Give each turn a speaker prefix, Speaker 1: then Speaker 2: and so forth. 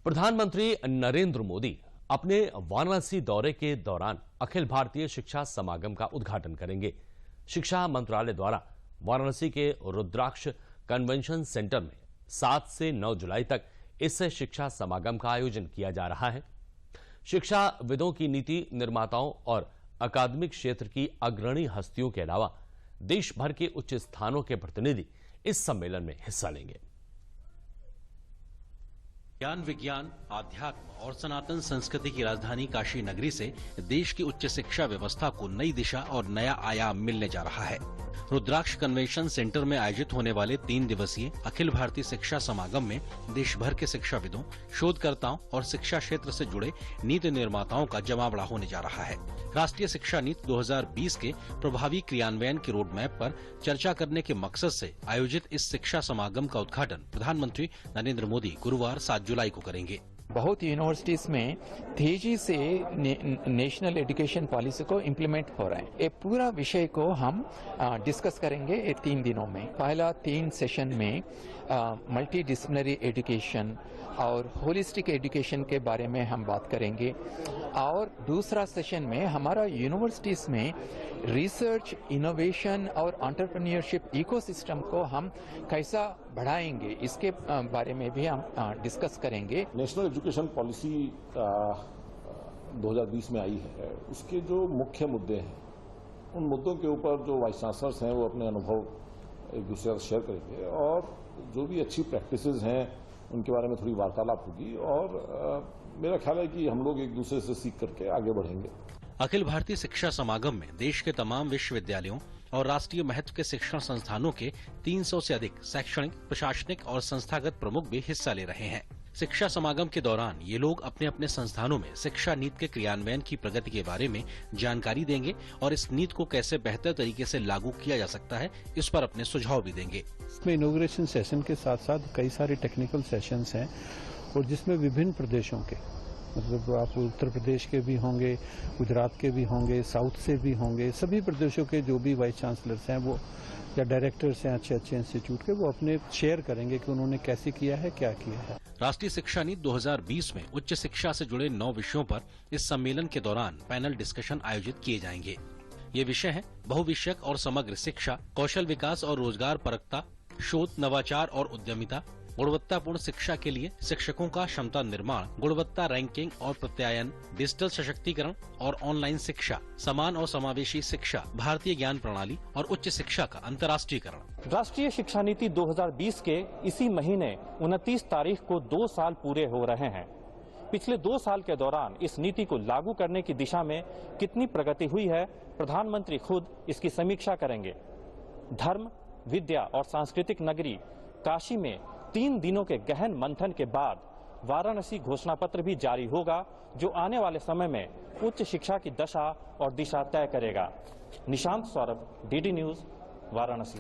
Speaker 1: प्रधानमंत्री नरेंद्र मोदी अपने वाराणसी दौरे के दौरान अखिल भारतीय शिक्षा समागम का उद्घाटन करेंगे। शिक्षा मंत्रालय द्वारा वाराणसी के रुद्राक्ष कन्वेंशन सेंटर में 7 से 9 जुलाई तक इस शिक्षा समागम का आयोजन किया जा रहा है। शिक्षाविदों की नीति निर्माताओं और अकादमिक क्षेत्र की अग्रणी हस्तियों के अलावा देश भर के उच्च स्थानों के प्रतिनिधि इस सम्मेलन में हिस्सा लेंगे।
Speaker 2: ज्ञान, विज्ञान, आध्यात्म और सनातन संस्कृति की राजधानी काशी नगरी से देश की उच्च शिक्षा व्यवस्था को नई दिशा और नया आयाम मिलने जा रहा है। रुद्राक्ष कन्वेंशन सेंटर में आयोजित होने वाले 3 दिवसीय अखिल भारतीय शिक्षा समागम में देश भर के शिक्षाविदों, शोधकर्ताओं और शिक्षा क्षेत्र से जुड़े नीति निर्माताओं का जमावड़ा होने जा रहा है। राष्ट्रीय शिक्षा नीति 2020 के प्रभावी क्रियान्वयन के रोड मैप पर चर्चा करने के मकसद से आयोजित इस शिक्षा समागम का उद्घाटन प्रधानमंत्री नरेंद्र मोदी गुरुवार 7 जुलाई को करेंगे।
Speaker 3: बहुत यूनिवर्सिटीज में तेजी से नेशनल एजुकेशन पॉलिसी को इम्प्लीमेंट हो रहा है। ये पूरा विषय को हम डिस्कस करेंगे ये 3 दिनों में। पहला 3 सेशन में मल्टी डिसिप्लिनरी एजुकेशन और होलिस्टिक एजुकेशन के बारे में हम बात करेंगे और दूसरा सेशन में हमारा यूनिवर्सिटीज में रिसर्च, इनोवेशन और एंटरप्रेन्योरशिप इकोसिस्टम को हम कैसा बढ़ाएंगे इसके बारे में भी हम डिस्कस करेंगे।
Speaker 4: नेशनल एजुकेशन पॉलिसी 2020 में आई है, उसके जो मुख्य मुद्दे हैं उन मुद्दों के ऊपर जो वाइस चांसलर्स हैं वो अपने अनुभव एक दूसरे से शेयर करेंगे और जो भी अच्छी प्रैक्टिसेस हैं उनके बारे में थोड़ी वार्तालाप होगी और मेरा ख्याल है कि हम लोग एक दूसरे से सीख करके आगे बढ़ेंगे।
Speaker 2: अखिल भारतीय शिक्षा समागम में देश के तमाम विश्वविद्यालयों और राष्ट्रीय महत्व के शिक्षण संस्थानों के 300 से अधिक शैक्षणिक, प्रशासनिक और संस्थागत प्रमुख भी हिस्सा ले रहे हैं। शिक्षा समागम के दौरान ये लोग अपने अपने संस्थानों में शिक्षा नीति के क्रियान्वयन की प्रगति के बारे में जानकारी देंगे और इस नीति को कैसे बेहतर तरीके से लागू किया जा सकता है इस पर अपने सुझाव भी देंगे।
Speaker 5: इसमें इनॉग्रेशन सेशन के साथ साथ कई सारे टेक्निकल सेशंस हैं और जिसमें विभिन्न प्रदेशों के, मतलब आप उत्तर प्रदेश के भी होंगे, गुजरात के भी होंगे, साउथ से भी होंगे, सभी प्रदेशों के जो भी वाइस चांसलर्स हैं वो या डायरेक्टर्स हैं अच्छे इंस्टीट्यूट के, वो अपने शेयर करेंगे कि उन्होंने कैसे किया है, क्या किया है।
Speaker 2: राष्ट्रीय शिक्षा नीति 2020 में उच्च शिक्षा से जुड़े 9 विषयों पर इस सम्मेलन के दौरान पैनल डिस्कशन आयोजित किए जाएंगे। ये विषय हैं बहुविषयक और समग्र शिक्षा, कौशल विकास और रोजगार परकता, शोध, नवाचार और उद्यमिता, गुणवत्तापूर्ण शिक्षा के लिए शिक्षकों का क्षमता निर्माण, गुणवत्ता रैंकिंग और प्रत्यायन, डिजिटल सशक्तिकरण और ऑनलाइन शिक्षा, समान और समावेशी शिक्षा, भारतीय ज्ञान प्रणाली और उच्च शिक्षा का अंतर्राष्ट्रीयकरण।
Speaker 6: राष्ट्रीय शिक्षा नीति 2020 के इसी महीने 29 तारीख को 2 साल पूरे हो रहे हैं। पिछले 2 साल के दौरान इस नीति को लागू करने की दिशा में कितनी प्रगति हुई है, प्रधानमंत्री खुद इसकी समीक्षा करेंगे। धर्म, विद्या और सांस्कृतिक नगरी काशी में 3 दिनों के गहन मंथन के बाद वाराणसी घोषणा पत्र भी जारी होगा जो आने वाले समय में उच्च शिक्षा की दशा और दिशा तय करेगा। Nishant Saurabh, DD news, Varanasi.